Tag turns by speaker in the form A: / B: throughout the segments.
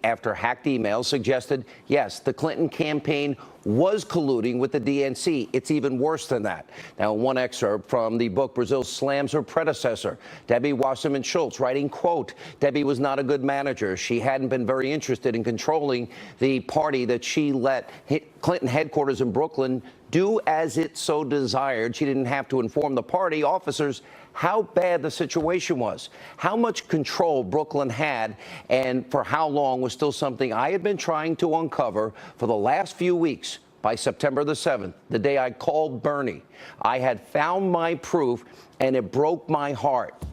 A: after hacked emails suggested, yes, the Clinton campaign was colluding with the DNC. It's even worse than that. Now, one excerpt from the book, Brazil slams her predecessor, Debbie Wasserman Schultz, writing, quote, Debbie was not a good manager. She hadn't been very interested in controlling the party that she let Clinton headquarters in Brooklyn do as it so desired. She didn't have to inform the party officers how bad the situation was. How much control Brooklyn had and for how long was still something I had been trying to uncover for the last few weeks. By September the 7th, the day I called Bernie, I had found my proof and it broke my heart.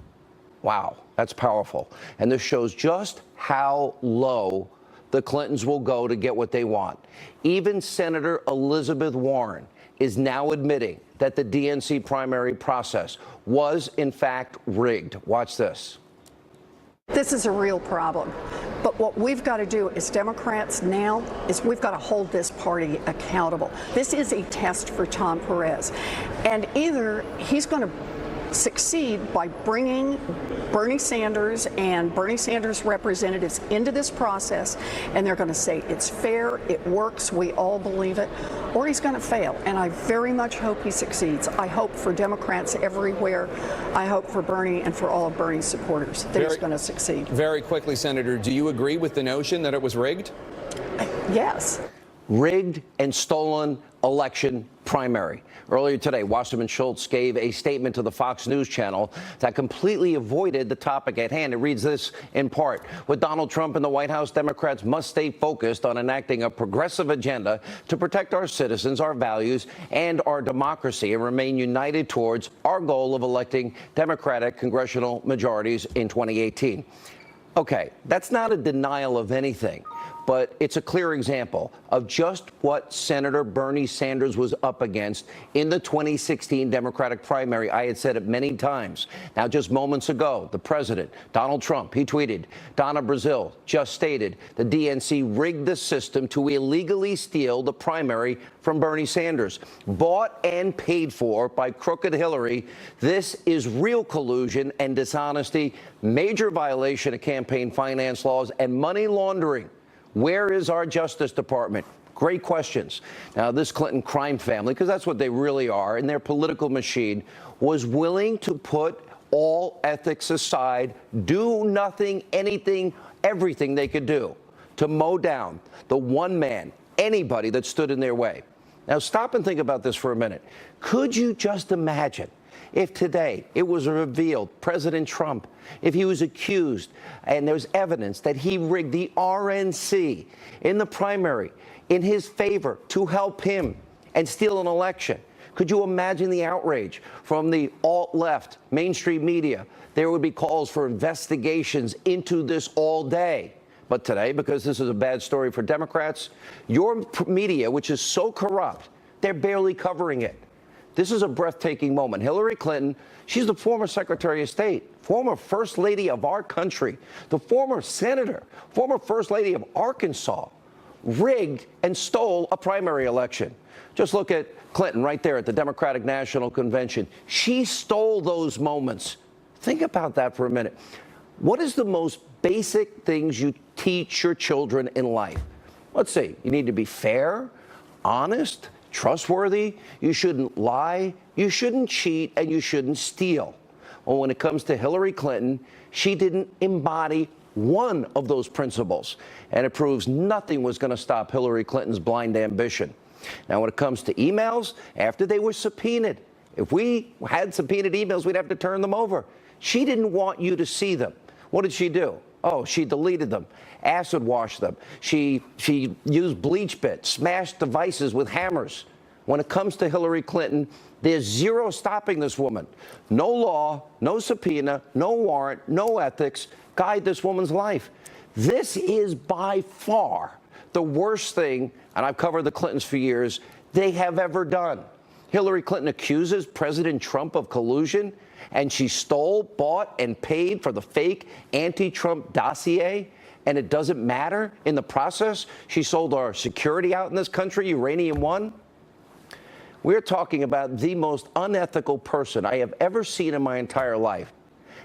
A: Wow, that's powerful. And this shows just how low the Clintons will go to get what they want. Even Senator Elizabeth Warren is now admitting that the DNC primary process was, in fact, rigged. Watch this.
B: This is a real problem. But what we've got to do as Democrats now is we've got to hold this party accountable. This is a test for Tom Perez. And either he's going to succeed by bringing Bernie Sanders and Bernie Sanders representatives into this process, and they're going to say it's fair, it works, we all believe it, or he's going to fail. And I very much hope he succeeds. I hope for Democrats everywhere. I hope for Bernie and for all of Bernie's supporters that he's going to succeed.
C: Very quickly, Senator, do you agree with the notion that it was rigged?
B: Yes.
A: Rigged and stolen election primary. Earlier today, Wasserman Schultz gave a statement to the Fox News channel that completely avoided the topic at hand. It reads this in part: with Donald Trump in the White House, Democrats must stay focused on enacting a progressive agenda to protect our citizens, our values, and our democracy, and remain united towards our goal of electing Democratic congressional majorities in 2018. Okay, that's not a denial of anything, but it's a clear example of just what Senator Bernie Sanders was up against in the 2016 Democratic primary. I had said it many times. Now, just moments ago, the president, Donald Trump, he tweeted, Donna Brazile just stated the DNC rigged the system to illegally steal the primary from Bernie Sanders. Bought and paid for by crooked Hillary. This is real collusion and dishonesty, major violation of campaign finance laws and money laundering. Where is our Justice Department? Great questions. Now, this Clinton crime family, because that's what they really are, and their political machine, was willing to put all ethics aside, do nothing, anything, everything they could do to mow down the one man, anybody that stood in their way. Now, stop and think about this for a minute. Could you just imagine if today it was revealed President Trump, if he was accused and there's evidence that he rigged the RNC in the primary in his favor to help him and steal an election? Could you imagine the outrage from the alt-left mainstream media? There would be calls for investigations into this all day. But today, because this is a bad story for Democrats, your media, which is so corrupt, they're barely covering it. This is a breathtaking moment. Hillary Clinton, she's the former Secretary of State, former First Lady of our country, the former Senator, former First Lady of Arkansas, rigged and stole a primary election. Just look at Clinton right there at the Democratic National Convention. She stole those moments. Think about that for a minute. What is the most basic things you teach your children in life? Let's see. You need to be fair, honest, trustworthy. You shouldn't lie. You shouldn't cheat, and you shouldn't steal. Well, when it comes to Hillary Clinton, she didn't embody one of those principles, and it proves nothing was going to stop Hillary Clinton's blind ambition. Now, when it comes to emails, after they were subpoenaed, if we had subpoenaed emails, we'd have to turn them over. She didn't want you to see them. What did she do? Oh, she deleted them, acid washed them. She used bleach bits, smashed devices with hammers. When it comes to Hillary Clinton, there's zero stopping this woman. No law, no subpoena, no warrant, no ethics guide this woman's life. This is by far the worst thing, and I've covered the Clintons for years, they have ever done. Hillary Clinton accuses President Trump of collusion, and she stole, bought, and paid for the fake anti-Trump dossier, and it doesn't matter in the process. She sold our security out in this country, Uranium One. We're talking about the most unethical person I have ever seen in my entire life.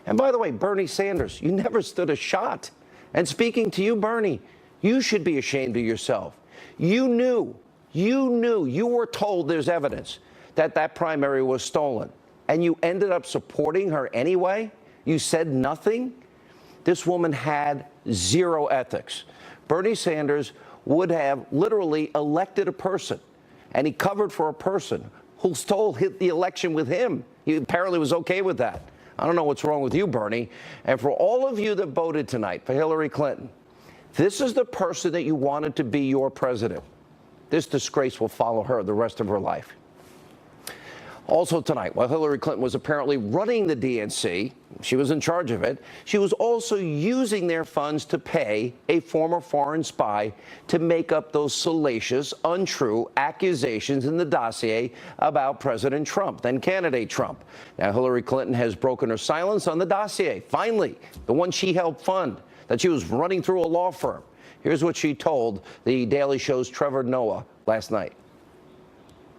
A: And by the way, Bernie Sanders, you never stood a shot. And speaking to you, Bernie, You should be ashamed of yourself. You were told there's evidence that that primary was stolen, and you ended up supporting her anyway? You said nothing? This woman had zero ethics. Bernie Sanders would have literally elected a person, and he covered for a person who hit the election with him. He apparently was okay with that. I don't know what's wrong with you, Bernie. And for all of you that voted tonight for Hillary Clinton, this is the person that you wanted to be your president. This disgrace will follow her the rest of her life. Also tonight, while Hillary Clinton was apparently running the DNC, she was in charge of it, she was also using their funds to pay a former foreign spy to make up those salacious, untrue accusations in the dossier about President Trump, then candidate Trump. Now, Hillary Clinton has broken her silence on the dossier, finally, the one she helped fund, that she was running through a law firm. Here's what she told the Daily Show's Trevor Noah last night.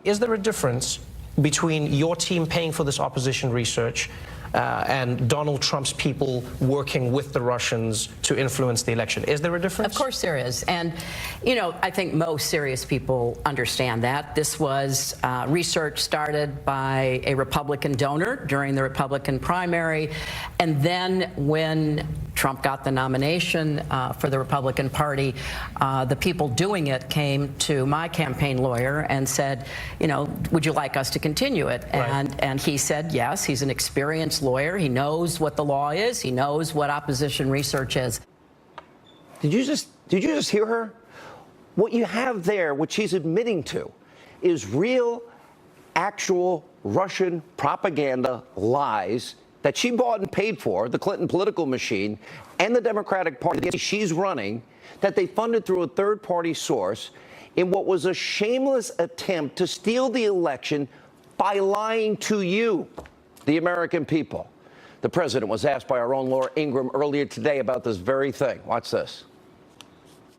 D: Is there a difference between your team paying for this opposition research and Donald Trump's people working with the Russians to influence the election? Is there a difference?
E: Of course there is. And, you know, I think most serious people understand that. This was research started by a Republican donor during the Republican primary. And then when Trump got the nomination for the Republican Party, the people doing it came to my campaign lawyer and said, you know, would you like us to continue it?
D: Right.
E: And he said yes. He's an experienced lawyer. He knows what the law is. He knows what opposition research is.
A: Did you just hear her? What you have there, what she's admitting to, is real, actual Russian propaganda lies that she bought and paid for, the Clinton political machine and the Democratic Party she's running, that they funded through a third-party source in what was a shameless attempt to steal the election by lying to you, the American people. The president was asked by our own Laura Ingraham earlier today about this very thing. Watch this.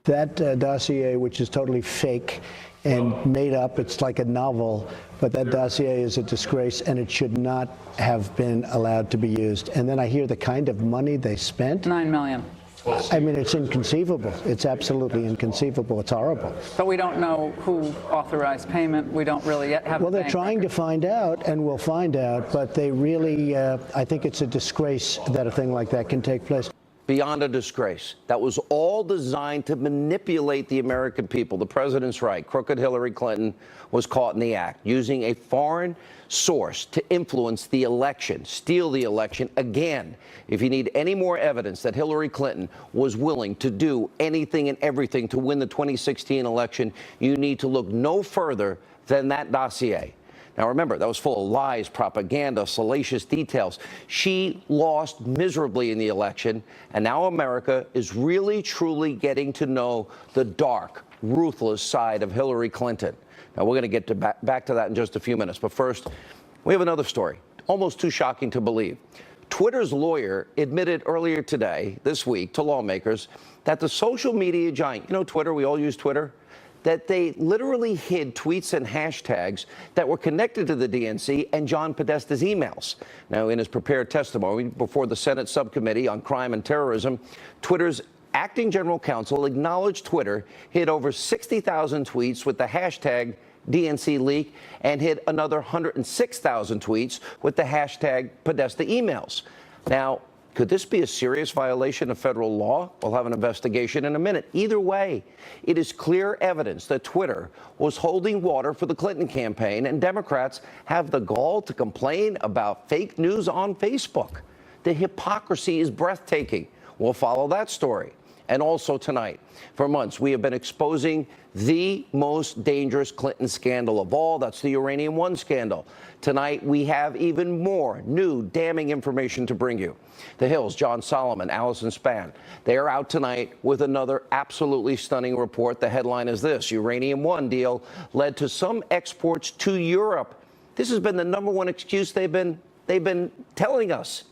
F: That dossier, which is totally fake and made up, it's like a novel, but that dossier is a disgrace and it should not have been allowed to be used. And then I hear the kind of money they spent.
G: $9 million.
F: I mean, it's inconceivable. It's absolutely inconceivable. It's horrible.
G: But we don't know who authorized payment. We don't really yet have.
F: Well, they're trying to find out, and we'll find out. But they really, I think it's a disgrace that a thing like that can take place.
A: Beyond a disgrace. That was all designed to manipulate the American people. The president's right. Crooked Hillary Clinton was caught in the act, using a foreign source to influence the election, steal the election again. If you need any more evidence that Hillary Clinton was willing to do anything and everything to win the 2016 election, you need to look no further than that dossier. Now, remember, that was full of lies, propaganda, salacious details. She lost miserably in the election, and now America is really, truly getting to know the dark, ruthless side of Hillary Clinton. Now, we're going to get back to that in just a few minutes. But first, we have another story, almost too shocking to believe. Twitter's lawyer admitted earlier today, this week, to lawmakers that the social media giant, you know Twitter, we all use Twitter, that they literally hid tweets and hashtags that were connected to the DNC and John Podesta's emails. Now, in his prepared testimony before the Senate Subcommittee on Crime and Terrorism, Twitter's acting general counsel acknowledged Twitter hid over 60,000 tweets with the hashtag DNC leak and hid another 106,000 tweets with the hashtag Podesta emails. Now, could this be a serious violation of federal law? We'll have an investigation in a minute. Either way, it is clear evidence that Twitter was holding water for the Clinton campaign, and Democrats have the gall to complain about fake news on Facebook. The hypocrisy is breathtaking. We'll follow that story. And also tonight, for months, we have been exposing the most dangerous Clinton scandal of all. That's the Uranium One scandal. Tonight, we have even more new damning information to bring you. The Hill's John Solomon, Allison Spann, they are out tonight with another absolutely stunning report. The headline is this: Uranium One deal led to some exports to Europe. This has been the #1 excuse they've been telling us.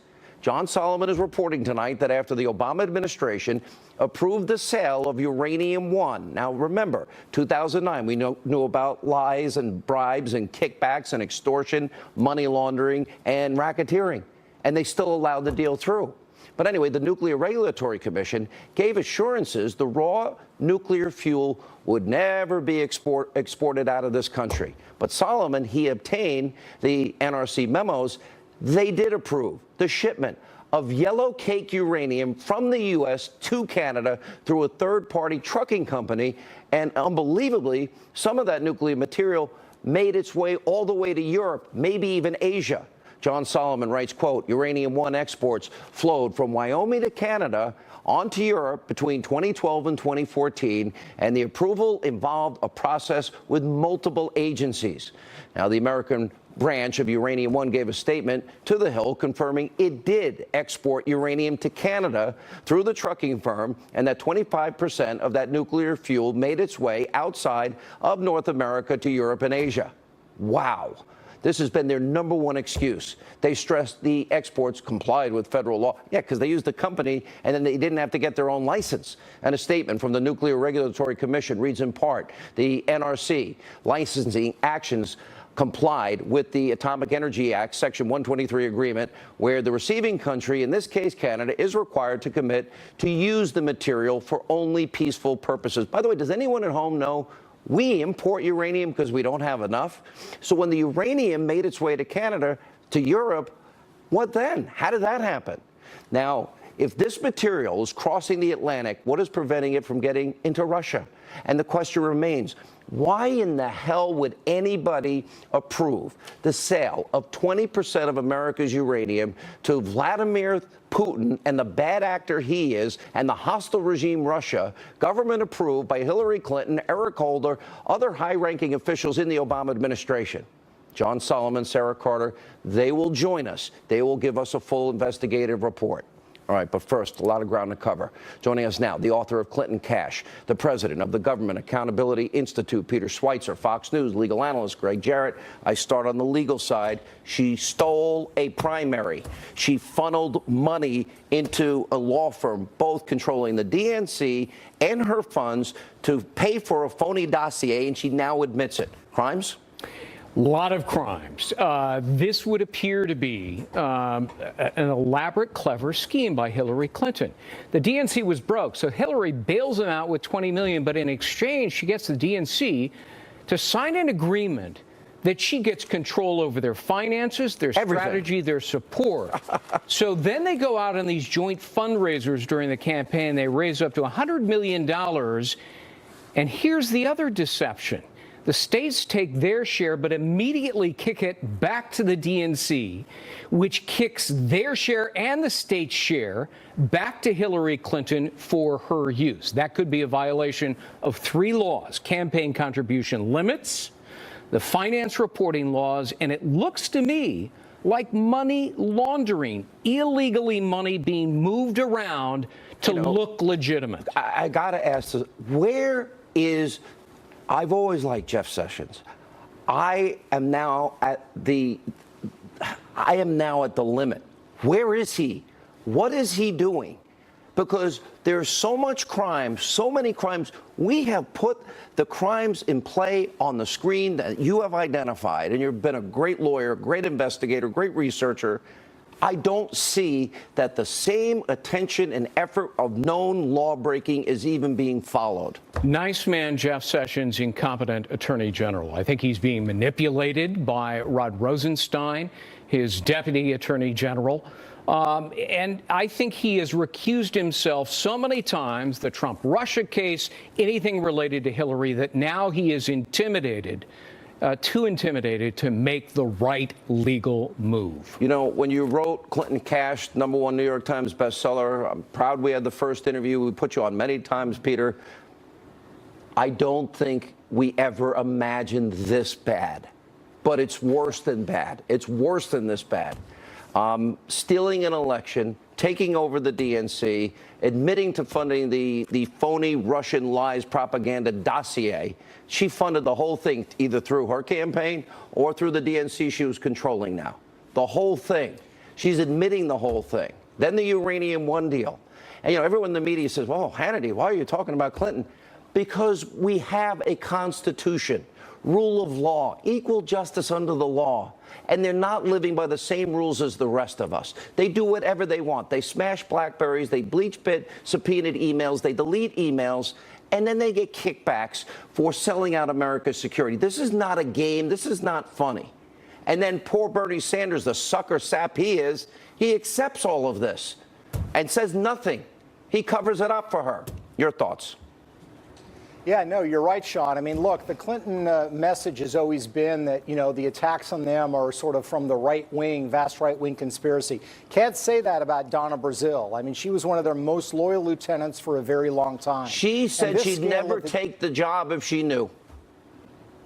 A: John Solomon is reporting tonight that after the Obama administration approved the sale of Uranium One. Now, remember, 2009, we knew about lies and bribes and kickbacks and extortion, money laundering and racketeering, and they still allowed the deal through. But anyway, the Nuclear Regulatory Commission gave assurances the raw nuclear fuel would never be exported out of this country. But Solomon, he obtained the NRC memos. They did approve the shipment of yellow cake uranium from the U.S. to Canada through a third-party trucking company. And unbelievably, some of that nuclear material made its way all the way to Europe, maybe even Asia. John Solomon writes, quote, Uranium One exports flowed from Wyoming to Canada onto Europe between 2012 and 2014, and the approval involved a process with multiple agencies. Now, the American branch of Uranium One gave a statement to The Hill confirming it did export uranium to Canada through the trucking firm, and that 25% of that nuclear fuel made its way outside of North America to Europe and Asia. Wow. This has been their number one excuse. They stressed the exports complied with federal law. Yeah, because they used the company and then they didn't have to get their own license. And a statement from the Nuclear Regulatory Commission reads in part, the NRC licensing actions complied with the Atomic Energy Act, Section 123 agreement, where the receiving country, in this case Canada, is required to commit to use the material for only peaceful purposes. By the way, does anyone at home know we import uranium because we don't have enough? So when the uranium made its way to Canada, to Europe, what then? How did that happen? Now, if this material is crossing the Atlantic, what is preventing it from getting into Russia? And the question remains, why in the hell would anybody approve the sale of 20% of America's uranium to Vladimir Putin and the bad actor he is and the hostile regime Russia, government approved by Hillary Clinton, Eric Holder, other high-ranking officials in the Obama administration? John Solomon, Sarah Carter, they will join us. They will give us a full investigative report. All right, but first, a lot of ground to cover. Joining us now, the author of Clinton Cash, the president of the Government Accountability Institute, Peter Schweitzer, Fox News legal analyst Greg Jarrett. I start on the legal side. She stole a primary. She funneled money into a law firm, both controlling the DNC and her funds, to pay for a phony dossier, and she now admits it. Crimes?
H: Lot of crimes. This would appear to be an elaborate, clever scheme by Hillary Clinton. The DNC was broke, so Hillary bails them out with $20 million, but in exchange, she gets the DNC to sign an agreement that she gets control over their finances, their strategy, their support. So then they go out on these joint fundraisers during the campaign. They raise up to $100 million. And here's the other deception. The states take their share, but immediately kick it back to the DNC, which kicks their share and the state's share back to Hillary Clinton for her use. That could be a violation of 3 laws: campaign contribution limits, the finance reporting laws, and it looks to me like money laundering, illegally money being moved around to look legitimate.
A: I got to ask this, where is... I've always liked Jeff Sessions. I am now at the limit. Where is he? What is he doing? Because there's so much crime, so many crimes. We have put the crimes in play on the screen that you have identified, and you've been a great lawyer, great investigator, great researcher. I don't see that the same attention and effort of known law breaking is even being followed.
H: Nice man, Jeff Sessions, incompetent attorney general. I think he's being manipulated by Rod Rosenstein, his deputy attorney general. And I think he has recused himself so many times, the Trump-Russia case, anything related to Hillary, that now he is intimidated. Too intimidated to make the right legal move.
A: You know, when you wrote Clinton Cash, #1 New York Times bestseller, I'm proud we had the first interview. We put you on many times, Peter. I don't think we ever imagined this bad, but it's worse than bad. It's worse than this bad. Stealing an election, taking over the DNC, admitting to funding the phony Russian lies propaganda dossier. She funded the whole thing either through her campaign or through the DNC she was controlling now. The whole thing. She's admitting the whole thing. Then the Uranium One deal. And, everyone in the media says, well, Hannity, why are you talking about Clinton? Because we have a constitution, rule of law, equal justice under the law, and they're not living by the same rules as the rest of us. They do whatever they want. They smash BlackBerries, they bleach bit subpoenaed emails, they delete emails, and then they get kickbacks for selling out America's security. This is not a game. This is not funny. And then poor Bernie Sanders, the sucker sap he is, he accepts all of this and says nothing. He covers it up for her. Your thoughts?
I: Yeah, no, you're right, Sean. I mean, look, the Clinton message has always been that, the attacks on them are sort of from the right wing, vast right wing conspiracy. Can't say that about Donna Brazile. I mean, she was one of their most loyal lieutenants for a very long time.
A: She said she'd never take the job if she knew.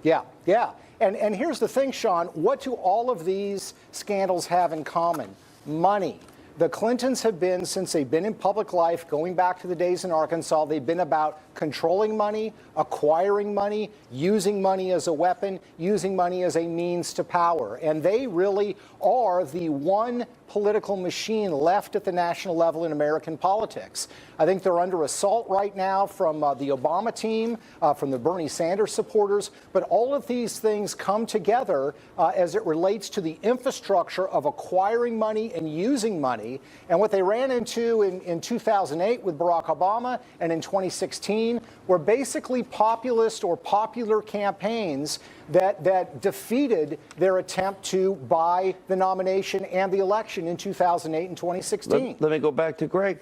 I: Yeah, yeah. And here's the thing, Sean. What do all of these scandals have in common? Money. The Clintons have been, since they've been in public life, going back to the days in Arkansas, they've been about controlling money, acquiring money, using money as a weapon, using money as a means to power. And they really are the one political machine left at the national level in American politics. I think they're under assault right now from the Obama team, from the Bernie Sanders supporters, but all of these things come together as it relates to the infrastructure of acquiring money and using money. And what they ran into in 2008 with Barack Obama and in 2016 were basically populist or popular campaigns that defeated their attempt to buy the nomination and the election in 2008 and 2016.
A: Let me go back to Greg.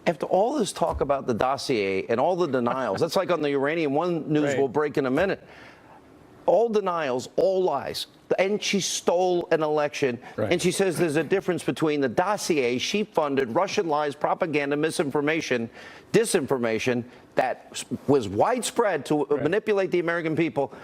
A: After all this talk about the dossier and all the denials, that's like on the Uranium One news we'll break in a minute. All denials, all lies. And she stole an election. And she says there's a difference between the dossier she funded, Russian lies, propaganda, misinformation, disinformation that was widespread to manipulate the American people.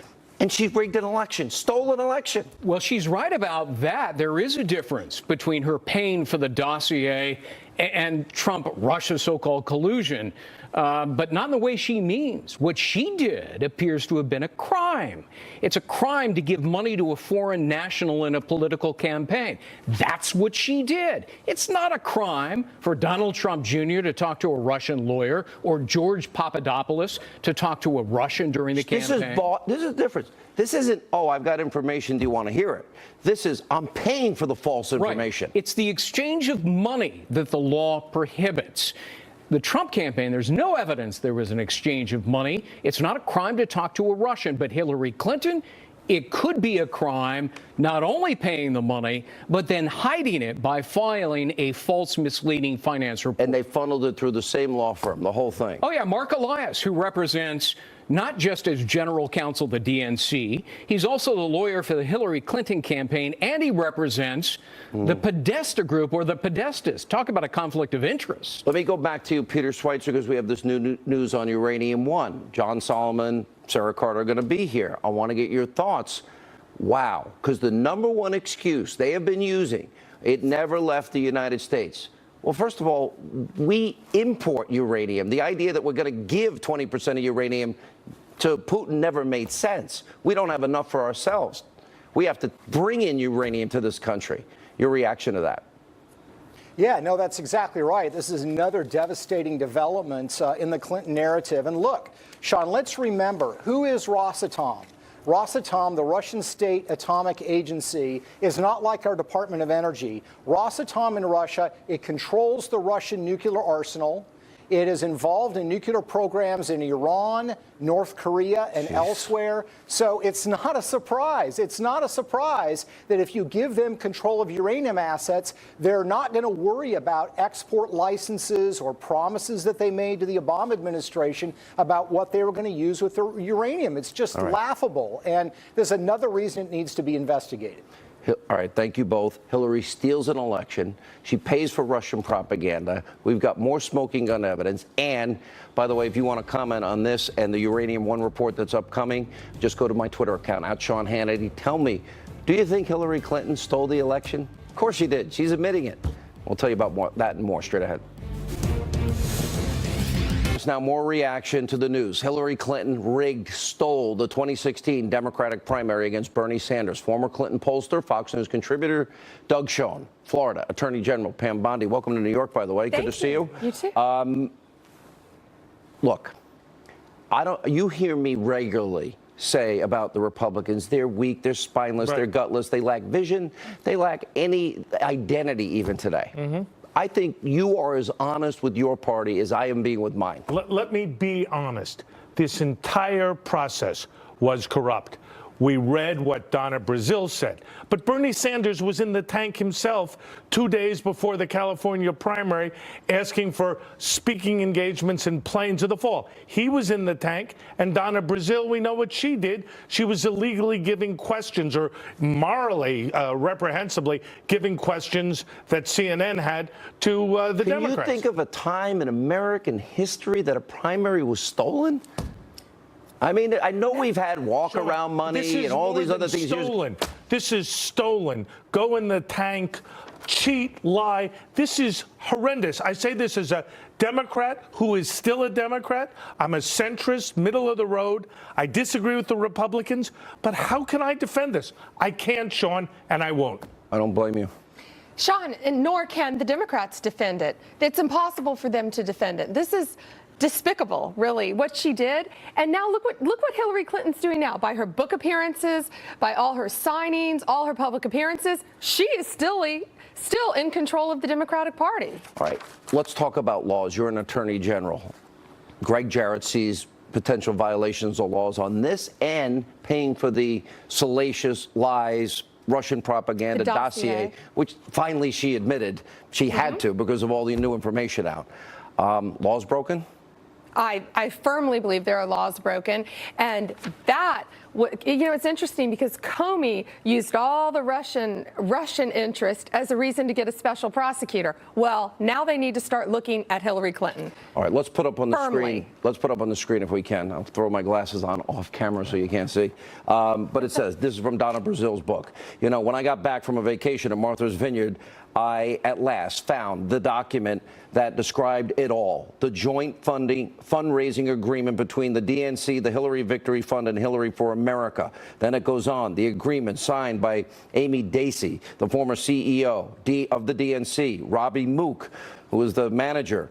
A: And she rigged an election, stole an election.
H: Well, she's right about that. There is a difference between her paying for the dossier and Trump-Russia so-called collusion, but not in the way she means. What she did appears to have been a crime. It's a crime to give money to a foreign national in a political campaign. That's what she did. It's not a crime for Donald Trump Jr. to talk to a Russian lawyer or George Papadopoulos to talk to a Russian during the campaign.
A: This is the difference. This isn't, oh, I've got information, do you want to hear it? This is, I'm paying for the false information.
H: Right. It's the exchange of money that the law prohibits. The Trump campaign, there's no evidence there was an exchange of money. It's not a crime to talk to a Russian, but Hillary Clinton, it could be a crime not only paying the money, but then hiding it by filing a false, misleading finance report.
A: And they funneled it through the same law firm, the whole thing.
H: Oh, yeah, Mark Elias, who represents not just as general counsel the DNC, he's also the lawyer for the Hillary Clinton campaign, and he represents the Podesta group, or the Podestas. Talk about a conflict of interest.
A: Let me go back to you, Peter Schweitzer, because we have this new news on Uranium One. John Solomon, Sarah Carter are going to be here. I want to get your thoughts. Wow, because the number one excuse they have been using, it never left the United States. Well, first of all, we import uranium. The idea that we're going to give 20% of uranium to Putin never made sense. We don't have enough for ourselves. We have to bring in uranium to this country. Your reaction to that?
I: Yeah, no, that's exactly right. This is another devastating development in the Clinton narrative. And look, Sean, let's remember, who is Rosatom? Rosatom, the Russian state atomic agency, is not like our Department of Energy. Rosatom in Russia, it controls the Russian nuclear arsenal. It is involved in nuclear programs in Iran, North Korea, and elsewhere. So it's not a surprise. It's not a surprise that if you give them control of uranium assets, they're not going to worry about export licenses or promises that they made to the Obama administration about what they were going to use with their uranium. It's just laughable. And there's another reason it needs to be investigated.
A: All right, thank you both. Hillary steals an election. She pays for Russian propaganda. We've got more smoking gun evidence. And, by the way, if you want to comment on this and the Uranium One report that's upcoming, just go to my Twitter account, @Sean Hannity. Tell me, do you think Hillary Clinton stole the election? Of course she did. She's admitting it. We'll tell you about that and more straight ahead. Now, more reaction to the news. Hillary Clinton stole the 2016 Democratic primary against Bernie Sanders. Former Clinton pollster, Fox News contributor Doug Schoen, Florida Attorney General Pam Bondi. Welcome to New York, by the way. Good to see you.
J: You too.
A: Look, You hear me regularly say about the Republicans, they're weak, they're spineless, they're gutless, they lack vision, they lack any identity even today. I think you are as honest with your party as I am being with mine.
J: Let me be honest. This entire process was corrupt. We read what Donna Brazile said. But Bernie Sanders was in the tank himself 2 days before the California primary asking for speaking engagements in planes of the fall. He was in the tank, and Donna Brazile, we know what she did. She was illegally giving questions, or morally, reprehensibly giving questions that CNN had to the Democrats.
A: Can you think of a time in American history that a primary was stolen? I mean, I know we've had walk-around money and all these other things.
J: Stolen. This is stolen. Go in the tank, cheat, lie. This is horrendous. I say this as a Democrat who is still a Democrat. I'm a centrist, middle of the road. I disagree with the Republicans. But how can I defend this? I can't, Sean, and I won't.
A: I don't blame you.
K: Sean, and nor can the Democrats defend it. It's impossible for them to defend it. This is despicable, really, what she did. And now look what Hillary Clinton's doing now. By her book appearances, by all her signings, all her public appearances, she is still in control of the Democratic Party.
A: All right, let's talk about laws. You're an attorney general. Greg Jarrett sees potential violations of laws on this and paying for the salacious lies, Russian propaganda dossier, which finally she admitted she had to because of all the new information out. Laws broken?
K: I firmly believe there are laws broken, and that, it's interesting because Comey used all the Russian interest as a reason to get a special prosecutor. Well, now they need to start looking at Hillary Clinton.
A: All right, let's put up on the screen. Let's put up on the screen if we can. I'll throw my glasses on off camera so you can't see. But it says, this is from Donna Brazile's book. You know, when I got back from a vacation at Martha's Vineyard, I at last found the document that described it all, the joint fundraising agreement between the DNC, the Hillary Victory Fund, and Hillary for America. Then it goes on, the agreement signed by Amy Dacey, the former CEO of the DNC, Robbie Mook, who was the manager,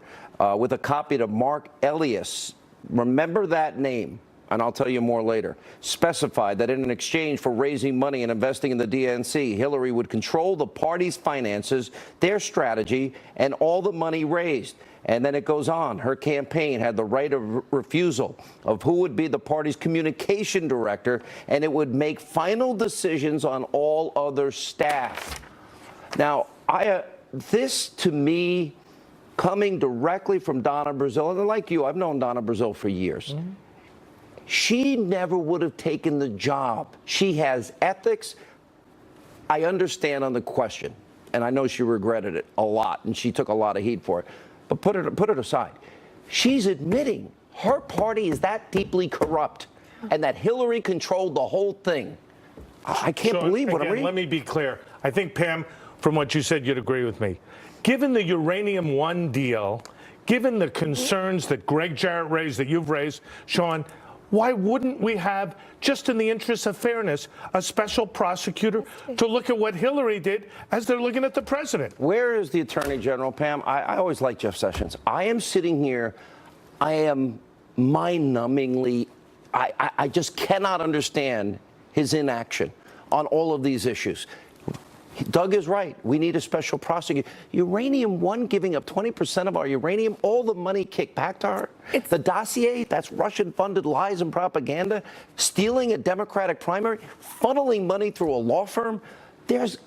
A: with a copy to Mark Elias. Remember that name, and I'll tell you more later, specified that in exchange for raising money and investing in the DNC, Hillary would control the party's finances, their strategy, and all the money raised. And then it goes on. Her campaign had the right of refusal of who would be the party's communication director, and it would make final decisions on all other staff. Now, this to me, coming directly from Donna Brazile, and like you, I've known Donna Brazile for years. She never would have taken the job. She has ethics. I understand on the question, and I know she regretted it a lot, and she took a lot of heat for it. But put it aside. She's admitting her party is that deeply corrupt, and that Hillary controlled the whole thing. I can't believe what I'm reading.
J: Let me be clear. I think, Pam, from what you said, you'd agree with me. Given the Uranium One deal, given the concerns that Greg Jarrett raised, that you've raised, Sean, why wouldn't we have, just in the interest of fairness, a special prosecutor to look at what Hillary did as they're looking at the president?
A: Where is the Attorney General, Pam? I always like Jeff Sessions. I am sitting here, I am mind-numbingly, I just cannot understand his inaction on all of these issues. Doug is right. We need a special prosecutor. Uranium One giving up 20% of our uranium, all the money kicked back to her. The dossier, that's Russian-funded lies and propaganda, stealing a Democratic primary, funneling money through a law firm. There's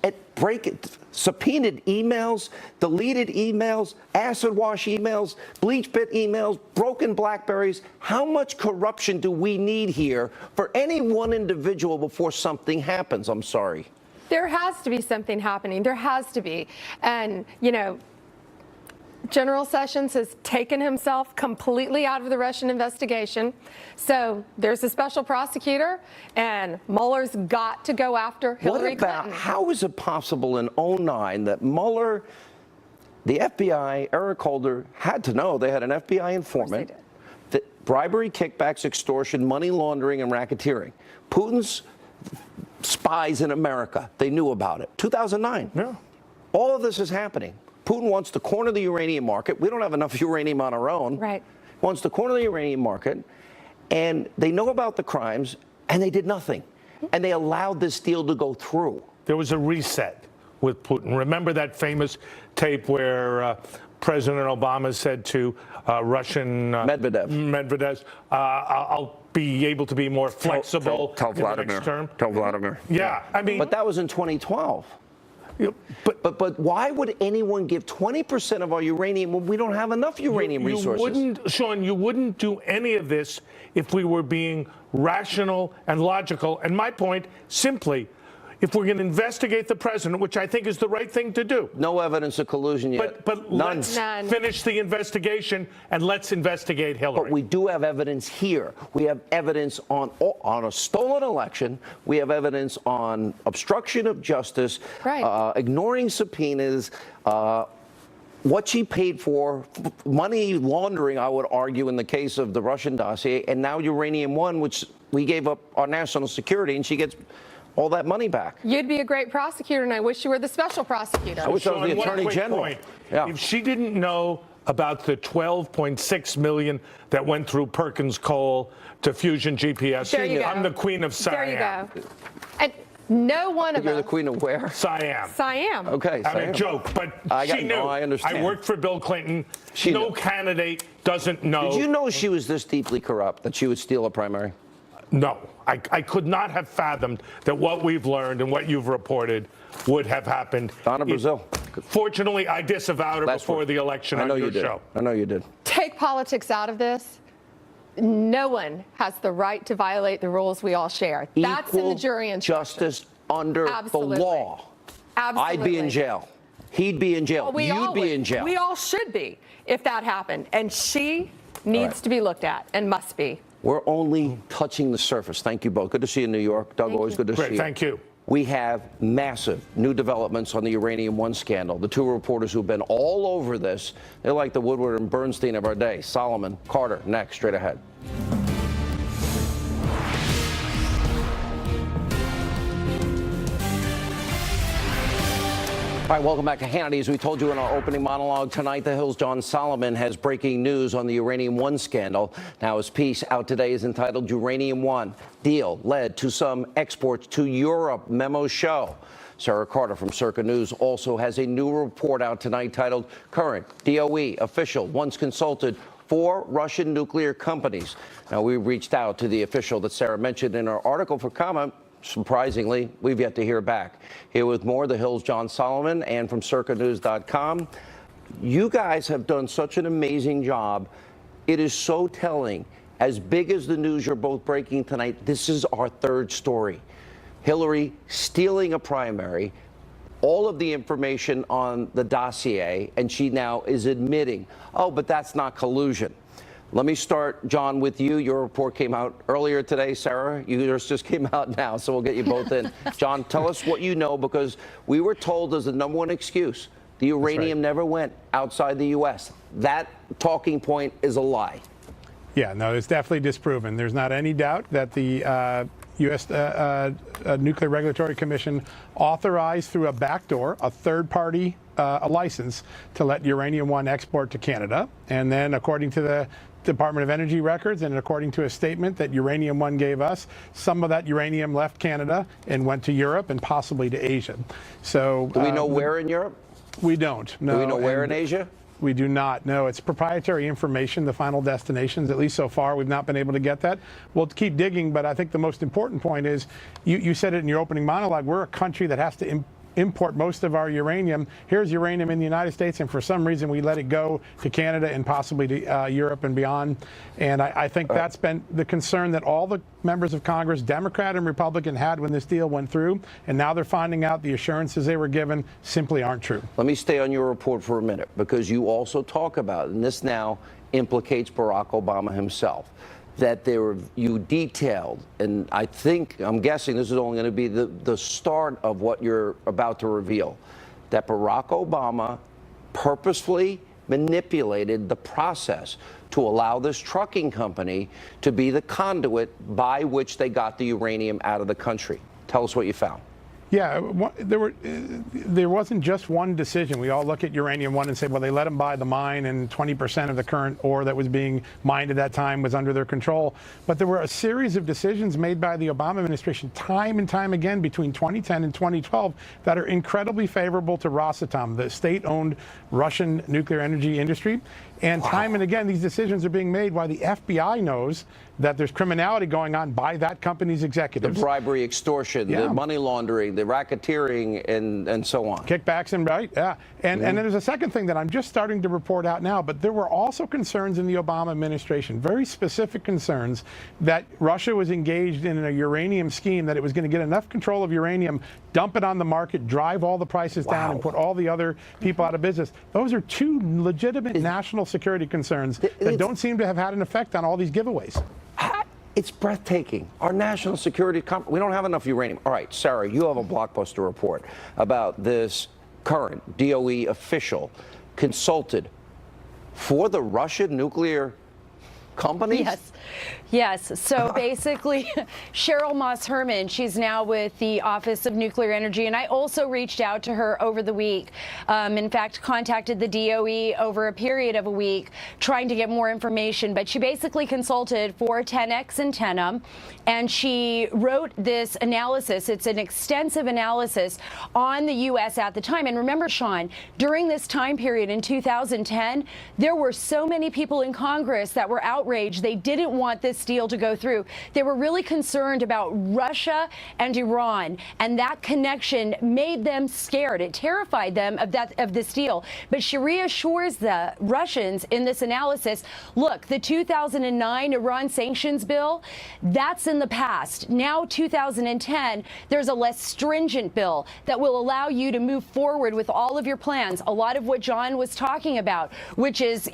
A: subpoenaed emails, deleted emails, acid wash emails, bleach bit emails, broken BlackBerries. How much corruption do we need here for any one individual before something happens? I'm sorry.
K: There has to be something happening. There has to be. And, General Sessions has taken himself completely out of the Russian investigation. So there's a special prosecutor, and Mueller's got to go after Hillary Clinton.
A: How is it possible in 2009 that Mueller, the FBI, Eric Holder, had to know they had an FBI informant, that bribery, kickbacks, extortion, money laundering, and racketeering. Putin's spies in America, they knew about it. 2009.
J: Yeah.
A: All of this is happening. Putin wants to corner the uranium market. We don't have enough uranium on our own.
K: Right.
A: Wants to corner the uranium market. And they know about the crimes, and they did nothing. And they allowed this deal to go through.
J: There was a reset with Putin. Remember that famous tape where President Obama said to Russian Medvedev, I'll be able to be more flexible
A: tell
J: in the next term.
A: Tell Vladimir.
J: Yeah, I mean.
A: But that was in 2012. But why would anyone give 20% of our uranium when we don't have enough uranium resources?
J: Sean, you wouldn't do any of this if we were being rational and logical. And my point, simply, if we're going to investigate the president, which I think is the right thing to do.
A: No evidence of collusion yet.
J: But
A: None.
J: let's finish the investigation and let's investigate Hillary.
A: But we do have evidence here. We have evidence on a stolen election. We have evidence on obstruction of justice, ignoring subpoenas, what she paid for, money laundering, I would argue, in the case of the Russian dossier, and now Uranium One, which we gave up our national security, and she gets all that money back.
K: You'd be a great prosecutor, and I wish you were the special prosecutor.
A: I wish I was the Attorney General.
J: Yeah. If she didn't know about the $12.6 million that went through Perkins Coal to Fusion GPS, I'm the queen of Siam.
K: There you go. And no one of us.
A: You're the queen of where?
J: Siam.
K: Siam.
A: Okay.
J: I mean, a joke, but she knew.
A: No, I understand.
J: I worked for Bill Clinton.
A: No
J: candidate doesn't know.
A: Did you know she was this deeply corrupt that she would steal a primary?
J: No, I could not have fathomed that what we've learned and what you've reported would have happened.
A: Donna Brazil.
J: Fortunately, I disavowed it before the election on your show.
A: I know you did.
K: Take politics out of this. No one has the right to violate the rules we all share. That's in the jury instructions.
A: Justice under the law.
K: Absolutely.
A: I'd be in jail. He'd be in jail. You'd be in jail.
K: We all should be if that happened. And she needs to be looked at and must be.
A: We're only touching the surface. Thank you both. Good to see you in New York. Doug, always good to see you.
J: Thank you.
A: We have massive new developments on the Uranium One scandal. The two reporters who've been all over this, they're like the Woodward and Bernstein of our day. Solomon, Carter, next, straight ahead. All right, welcome back to Hannity. As we told you in our opening monologue tonight, The Hill's John Solomon has breaking news on the Uranium One scandal. Now, his piece out today is entitled Uranium One, Deal Led to Some Exports to Europe, Memos Show. Sarah Carter from Circa News also has a new report out tonight titled Current DOE Official Once Consulted 4 Russian Nuclear Companies. Now, we reached out to the official that Sarah mentioned in our article for comment. Surprisingly, we've yet to hear back. Here with more, The Hill's John Solomon and from circanews.com. You guys have done such an amazing job. It is so telling. As big as the news you're both breaking tonight, this is our third story. Hillary stealing a primary, all of the information on the dossier, and she now is admitting, oh, but that's not collusion. Let me start, John, with you. Your report came out earlier today. Sarah, yours just came out now, so we'll get you both in. John, tell us what you know, because we were told as the #1 excuse, the uranium never went outside the U.S. That talking point is a lie.
L: Yeah, no, it's definitely disproven. There's not any doubt that the U.S. Nuclear Regulatory Commission authorized through a backdoor a third-party a license to let Uranium One export to Canada. And then, according to the Department of Energy records and according to a statement that Uranium One gave us, some of that uranium left Canada and went to Europe and possibly to Asia. So,
A: do we know where in Europe?
L: We don't. No.
A: Do we know where in Asia?
L: We do not know. It's proprietary information, the final destinations. At least so far, we've not been able to get that. We'll keep digging, but I think the most important point is, you said it in your opening monologue, we're a country that has to import most of our uranium. Here's uranium in the United States, and for some reason we let it go to Canada and possibly to Europe and beyond. And I think that's been the concern that all the members of Congress, Democrat and Republican, had when this deal went through. And now they're finding out the assurances they were given simply aren't true.
A: Let me stay on your report for a minute, because you also talk about, and this now implicates Barack Obama himself, that you detailed, and I'm guessing this is only going to be the start of what you're about to reveal, that Barack Obama purposefully manipulated the process to allow this trucking company to be the conduit by which they got the uranium out of the country. Tell us what you found.
L: Yeah, there wasn't just one decision. We all look at Uranium One and say, well, they let them buy the mine, and 20% of the current ore that was being mined at that time was under their control. But there were a series of decisions made by the Obama administration time and time again between 2010 and 2012 that are incredibly favorable to Rosatom, the state-owned Russian nuclear energy industry. And time and again, these decisions are being made while the FBI knows that there's criminality going on by that company's executives.
A: The bribery, extortion, the money laundering, the racketeering, and so on.
L: Kickbacks and and then there's a second thing that I'm just starting to report out now, but there were also concerns in the Obama administration, very specific concerns that Russia was engaged in a uranium scheme, that it was going to get enough control of uranium, dump it on the market, drive all the prices down, and put all the other people out of business. Those are two legitimate national security concerns that don't seem to have had an effect on all these giveaways.
A: It's breathtaking. Our national security, we don't have enough uranium. All right, Sarah, you have a blockbuster report about this current DOE official consulted for the Russian nuclear companies?
M: Yes. So basically, Cheryl Moss Herman, she's now with the Office of Nuclear Energy, and I also reached out to her over the week. In fact, contacted the DOE over a period of a week, trying to get more information. But she basically consulted for 10X and 10M, and she wrote this analysis. It's an extensive analysis on the U.S. at the time. And remember, Sean, during this time period in 2010, there were so many people in Congress that were outraged. They didn't want this deal to go through. They were really concerned about Russia and Iran, and that connection made them scared. It terrified them of this deal. But she reassures the Russians in this analysis, look, the 2009 Iran sanctions bill, that's in the past. Now, 2010, there's a less stringent bill that will allow you to move forward with all of your plans. A lot of what John was talking about, which is,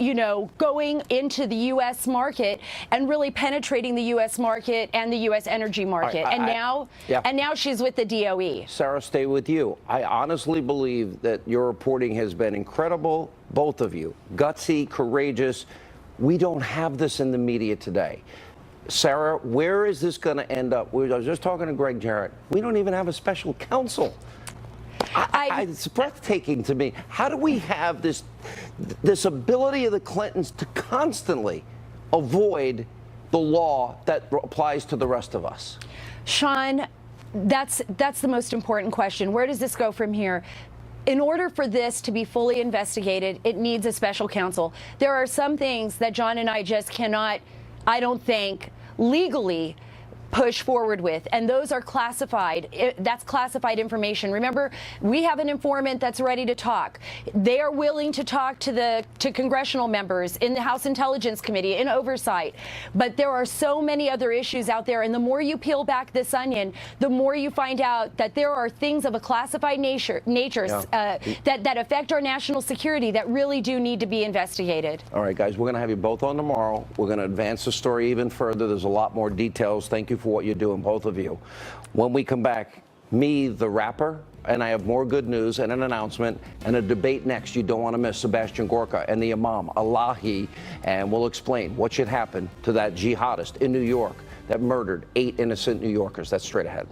M: going into the U.S. market and really penetrating the U.S. market and the U.S. energy market. And now she's with the DOE.
A: Sarah, stay with you. I honestly believe that your reporting has been incredible, both of you. Gutsy, courageous. We don't have this in the media today. Sarah, where is this going to end up? I was just talking to Greg Jarrett. We don't even have a special counsel. It's breathtaking to me. How do we have this ability of the Clintons to constantly avoid the law that applies to the rest of us?
M: Sean, that's the most important question. Where does this go from here? In order for this to be fully investigated, it needs a special counsel. There are some things that John and I just cannot, I don't think, legally push forward with, and those are classified. That's classified information. Remember, we have an informant that's ready to talk. They are willing to talk to congressional members in the House Intelligence Committee, in oversight. But there are so many other issues out there, and the more you peel back this onion, the more you find out that there are things of a classified nature that affect our national security that really do need to be investigated.
A: All right, guys, we're going to have you both on tomorrow. We're going to advance the story even further. There's a lot more details. Thank you for what you're doing, both of you. When we come back, me, the rapper, and I have more good news and an announcement and a debate next you don't want to miss. Sebastian Gorka and the Imam, Elahi, and we'll explain what should happen to that jihadist in New York that murdered 8 innocent New Yorkers. That's straight ahead.